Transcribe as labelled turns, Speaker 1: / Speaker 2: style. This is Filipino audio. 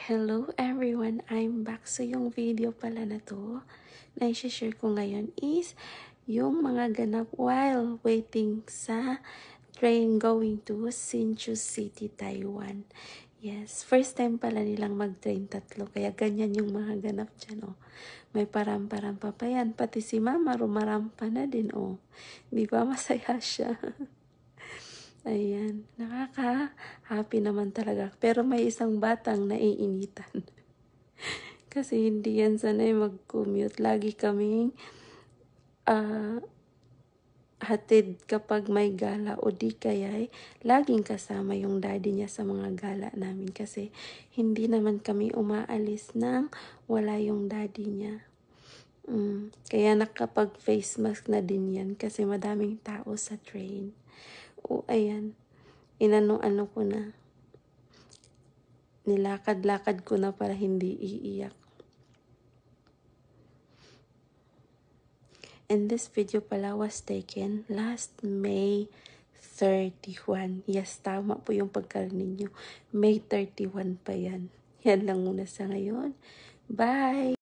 Speaker 1: Hello everyone! I'm back. So yung video pala na to na i-share ko ngayon is yung mga ganap while waiting sa train going to Hsinchu City, Taiwan. Yes, first time pala nilang mag-train tatlo. Kaya ganyan yung mga ganap dyan, oh. May param-param pa yan. Pati si Mama rumarampa na din, oh. Di ba masaya siya? Ayan, nakaka-happy naman talaga. Pero may isang batang naiinitan. Kasi hindi yan sanay mag-commute. Lagi kaming hatid kapag may gala o di kaya laging kasama yung daddy niya sa mga gala namin. Kasi hindi naman kami umaalis nang wala yung daddy niya. Kaya nakapag face mask na din yan kasi madaming tao sa train. O ayan. Inano-ano ko na. Nilakad-lakad ko na para hindi iiyak. And this video pala was taken last May 31. Yes, tama po yung pagkarinig nyo. May 31 pa yan. Yan lang muna sa ngayon. Bye!